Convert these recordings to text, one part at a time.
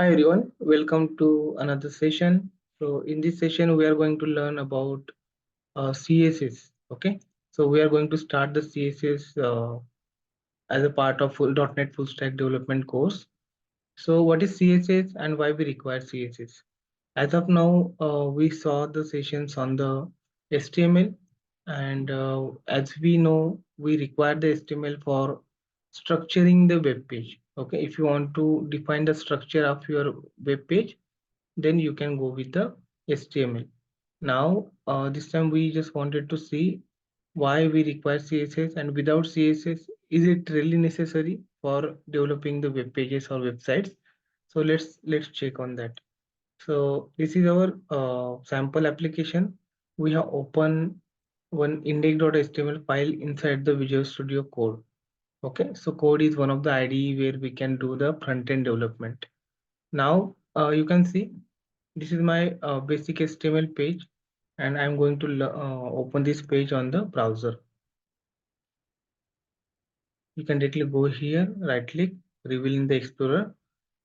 Hi everyone, welcome to another session. So in this session, we are going to learn about CSS. Okay, so we are going to start the CSS as a part of full .NET Full Stack Development course. So what is CSS and why we require CSS? As of now, we saw the sessions on the HTML, and as we know, we require the HTML for structuring the web page. Okay, if you want to define the structure of your web page, then you can go with the HTML. Now, this time we just wanted to see why we require CSS, and without CSS, is it really necessary for developing the web pages or websites? So let's check on that. So this is our sample application. We have opened one index.html file inside the Visual Studio Code. Okay, so code is one of the IDE where we can do the front end development. Now you can see this is my basic HTML page, and I'm going to open this page on the browser. You can directly go here, right click, reveal in the Explorer,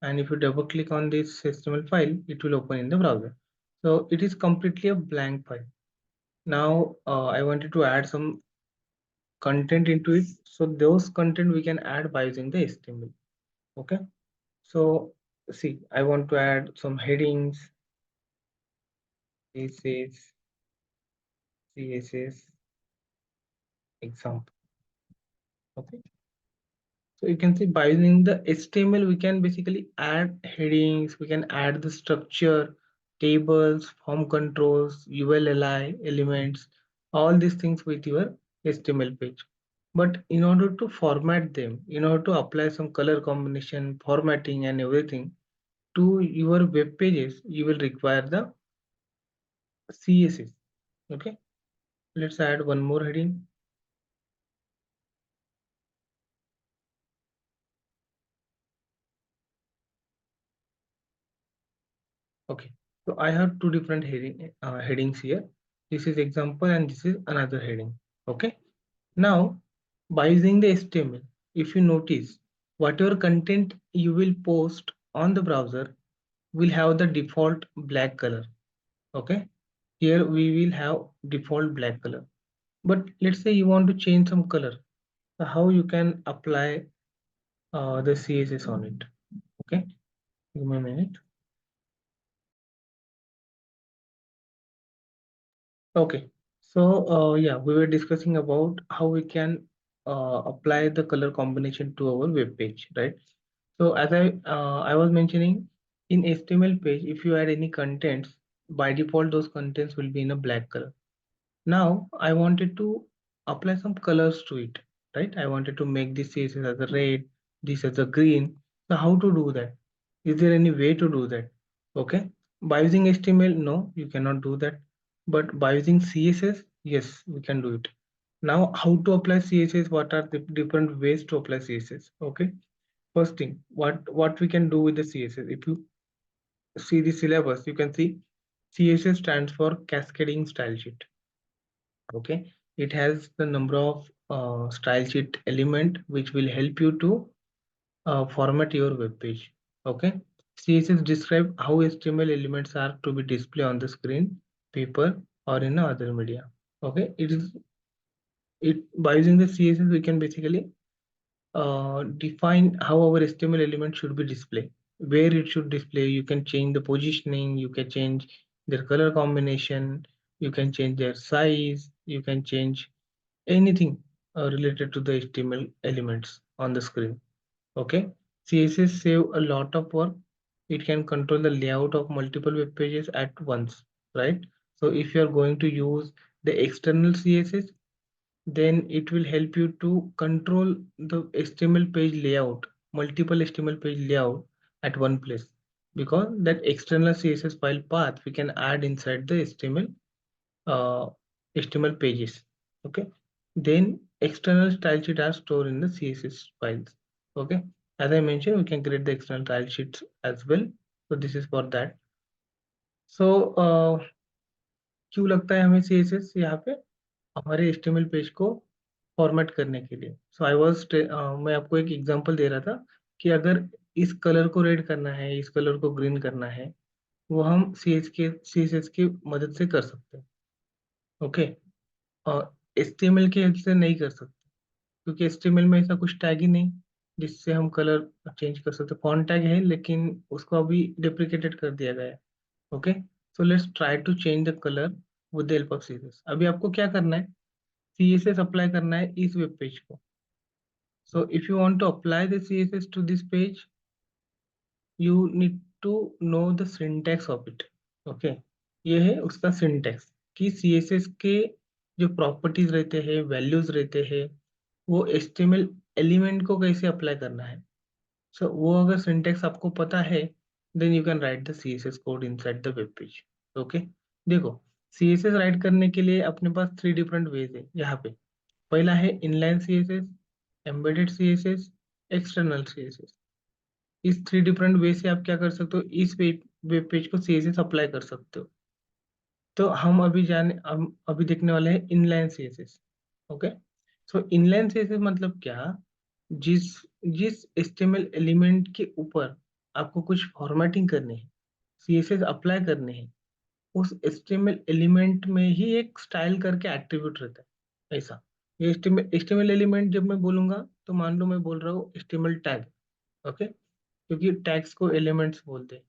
and if you double click on this HTML file, it will open in the browser. So it is completely a blank file. Now I wanted to add some content into it. So those content we can add by using the HTML. Okay. So see, I want to add some headings. This is CSS example. Okay. So you can see by using the HTML, we can basically add headings, we can add the structure, tables, form controls, ULLI elements, all these things with your HTML page. But in order to format them, in order to apply some color combination, formatting and everything to your web pages, you will require the CSS. Okay, let's add one more heading. Okay, so I have two different headings here. This is example and this is another heading. Okay, now by using the HTML, if you notice, whatever content you will post on the browser will have the default black color. Okay, here we will have default black color. But let's say you want to change some color. So how you can apply the CSS on it? Okay, give me a minute. Okay, so yeah, we were discussing about how we can apply the color combination to our web page, right? So as I was mentioning, in HTML page, if you add any contents, by default those contents will be in a black color. Now I wanted to apply some colors to it, right? I wanted to make this CSS as a red, this as a green. So how to do that? Is there any way to do that? Okay. By using HTML, no, you cannot do that. But by using CSS, yes, we can do it. Now, how to apply CSS? What are the different ways to apply CSS? Okay. First thing, what we can do with the CSS? If you see the syllabus, you can see CSS stands for Cascading Style Sheet. Okay, it has the number of style sheet element which will help you to format your web page. Okay, CSS describe how HTML elements are to be displayed on the screen, paper, or in other media. Okay, it by using the CSS we can basically define how our HTML element should be displayed, where it should display. You can change the positioning, you can change their color combination, you can change their size, you can change anything related to the HTML elements on the screen. Okay, CSS save a lot of work. It can control the layout of multiple web pages at once, right? So if you are going to use the external CSS, then it will help you to control the HTML page layout, multiple HTML page layout at one place, because that external CSS file path we can add inside the uh, HTML pages. Okay, then external style sheet are stored in the CSS files. Okay, as I mentioned, we can create the external style sheets as well. So this is for that. So क्यों लगता है हमें CSS यहाँ पे हमारे HTML page को format करने के लिए? सो आई वाज मैं आपको एक एग्जांपल दे रहा था कि अगर इस कलर को रेड करना है, इस कलर को ग्रीन करना है, वो हम CSS की मदद से कर सकते हैं। ओके। और HTML की हेल्प से नहीं कर सकते, क्योंकि HTML में ऐसा कुछ टैग ही नहीं जिससे हम कलर चेंज कर सकते। फॉन्ट टैग है लेकिन उसको अभी डिप्रिकेटेड कर दिया गया है। Okay. So let's try to change the colour with the help of CSS। अभी आपको क्या करना है, CSS अप्लाई करना है इस वेब पेज को। So if you want to apply the CSS to this page, you need to know the syntax of it. Okay. ये है उसका सिंटैक्स कि CSS के जो प्रॉपर्टीज रहते हैं, वैल्यूज रहते हैं, वो HTML एलिमेंट को कैसे अप्लाई करना है। सो वो अगर सिंटैक्स आपको पता है, then you can write the CSS code inside the web page. Okay. देखो, CSS राइट करने के लिए अपने पास 3 डिफरेंट वेज है यहाँ पे। पहला है inline CSS, embedded CSS, external CSS। इस 3 डिफरेंट वे से आप क्या कर सकते हो, इस वेब पेज को CSS अप्लाई कर सकते हो। तो हम अभी देखने वाले हैं इनलाइन CSS। ओके। सो इनलाइन CSS मतलब क्या, जिस जिस HTML एलिमेंट के ऊपर आपको कुछ फॉर्मेटिंग करनी है, CSS अप्लाई करने हैं, उस HTML एलिमेंट में ही एक स्टाइल करके एट्रीब्यूट रहता है। ऐसा ये HTML एलिमेंट जब मैं बोलूंगा तो मान लो मैं बोल रहा हूँ HTML टैग। ओके। क्योंकि टैग्स को एलिमेंट्स बोलते हैं।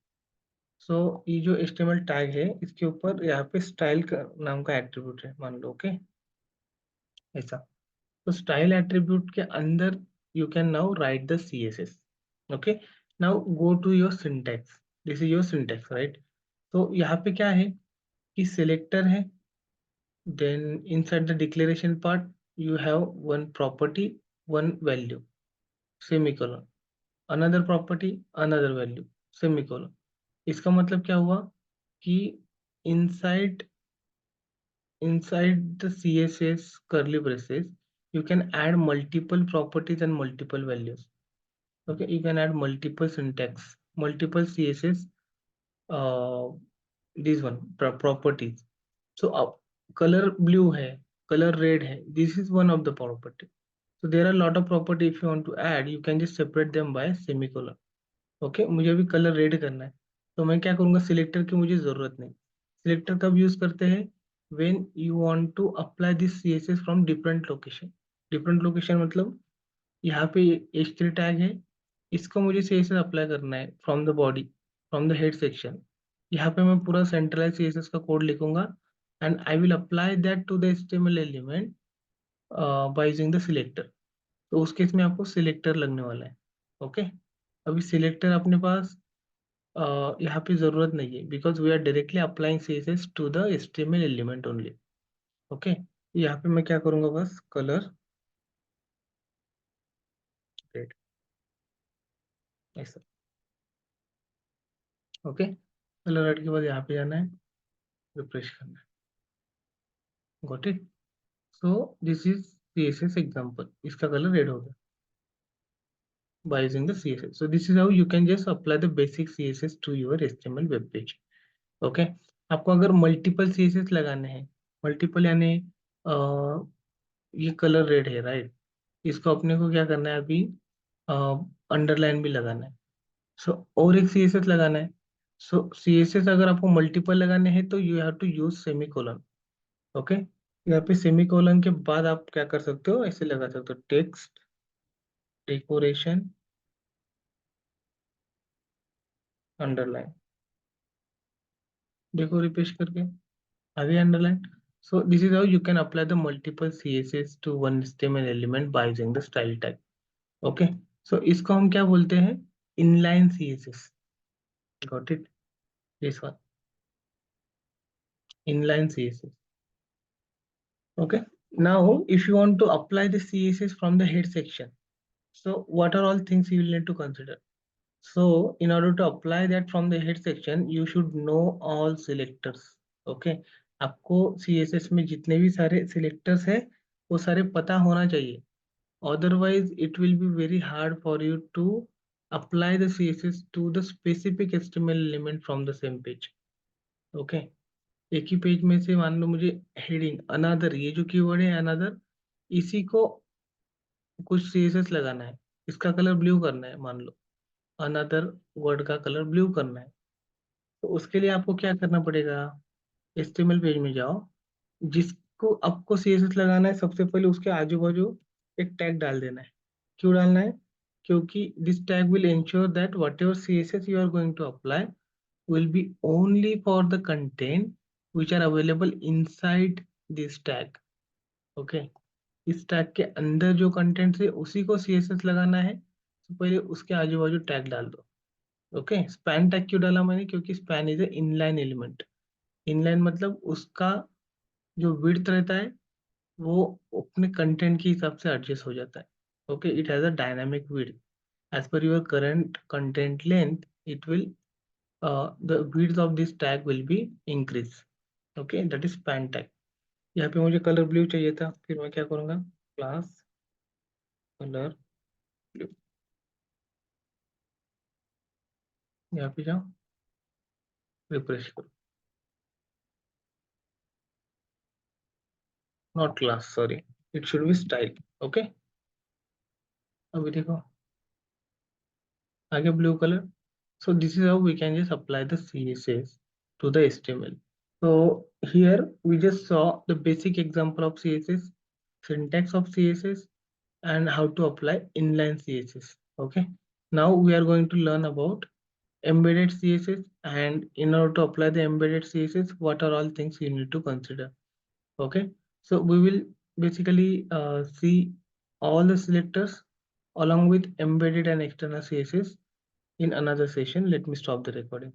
सो ये जो HTML टैग है, इसके ऊपर यहाँ पे स्टाइल का नाम का एट्रीब्यूट है, मान लो। ओके। ऐसा। तो स्टाइल एट्रीब्यूट के अंदर you can now write the CSS। Okay. Now go to your syntax. This is your syntax, right. तो यहाँ पे क्या है कि सिलेक्टर है, then inside the declaration part you have one property, one value, semicolon, another property, another value, semicolon. इसका मतलब क्या हुआ कि inside inside the CSS curly braces, you can add multiple properties and multiple values. Okay, you can add multiple syntax, multiple CSS, uh, this one properties. So color blue hai, color red hai, this is one of the property. So there are a lot of property. If you want to add, you can just separate them by semicolon. Okay. मुझे अभी colour red करना है, तो मैं क्या करूंगा, selector की मुझे जरूरत नहीं। सिलेक्टर कब यूज करते हैं, when you want to apply this CSS from different location. Different location मतलब यहाँ पे H3 टैग है, इसको मुझे CSS अप्लाई करना है from the body, from the head section. यहाँ पे मैं पूरा सेंट्रलाइज CSS का कोड लिखूंगा and I will apply that to the HTML element by using the selector. तो उस केस में आपको सिलेक्टर लगने वाला है। ओके। अभी सिलेक्टर अपने पास यहाँ पे जरूरत नहीं है, because we are directly applying CSS to the HTML element only. Okay. यहाँ पे मैं क्या करूंगा, बस कलर रेड, ऐसा। ओके। कलर रेड के बाद यहाँ पे जाना है, रिफ्रेश करना है। Got it. So this is CSS example, इसका कलर रेड हो गया by using the CSS. So this is how you can just apply the basic CSS to your HTML web page. Okay. आपको अगर multiple CSS लगाने हैं, multiple यानी ये colour red है, राइट, इसको अपने को क्या करना है अभी, अंडरलाइन भी लगाना है। सो और एक CSS लगाना है। सो CSS अगर आपको मल्टीपल लगाने हैं तो you have to use semicolon. Okay. यहाँ पे सेमी कोलन के बाद आप क्या कर सकते हो, ऐसे लगा सकते हो, टेक्स्ट डेकोरेशन अंडरलाइन। देखो रिपेश करके अभी underline. So this is how you can apply the multiple CSS to one HTML element by using the style tag. Okay. So इसको हम क्या बोलते हैं, inline CSS. Got it? This one, inline CSS. Okay. Now, if you want to apply the CSS from the head section, so what are all things you will need to consider? So in order to apply that from the head section, you should know all selectors. Okay. आपको CSS में जितने भी सारे selectors है, वो सारे पता होना चाहिए। Otherwise, it will be very hard for you to apply the CSS to the specific HTML element from the same page. Okay. एक ही पेज में से मान लो मुझे हेडिंग अनदर, ये जो कीवर्ड है अनदर, इसी को कुछ CSS लगाना है, इसका कलर ब्लू करना है, मान लो अनदर वर्ड का कलर ब्लू करना है, तो उसके लिए आपको क्या करना पड़ेगा, HTML पेज में जाओ, जिसको आपको CSS लगाना है सबसे पहले उसके आजू बाजू एक टैग डाल देना है। क्यों डालना है? क्योंकि this tag will ensure that whatever CSS you are going to apply will be only for the content which are available inside this tag. Okay, इस टैग के अंदर जो कंटेंट है उसी को CSS लगाना है, तो पहले उसके आजू बाजू टैग डाल दो। ओके, स्पैन टैग क्यों डाला मैंने? क्योंकि span is a inline element. Inline मतलब उसका जो विड्थ रहता है वो अपने कंटेंट के हिसाब से एडजस्ट हो जाता है। Okay, it has a dynamic width as per your current content length, it will the width of this tag will be increase. Okay, that is span tag. यहाँ पे मुझे कलर ब्लू चाहिए था, फिर मैं क्या करूँगा, क्लास कलर ब्लू, यहाँ पे जाओ, रिफ्रेश करो, not class, sorry, it should be style. Okay, अभी देखो आगे blue colour. So this is how we can just apply the CSS to the HTML. So here we just saw the basic example of CSS, syntax of CSS, and how to apply inline CSS. Okay, now we are going to learn about embedded CSS, and in order to apply the embedded CSS, what are all things you need to consider. Okay, so we will basically see all the selectors along with embedded and external CSS in another session. Let me stop the recording.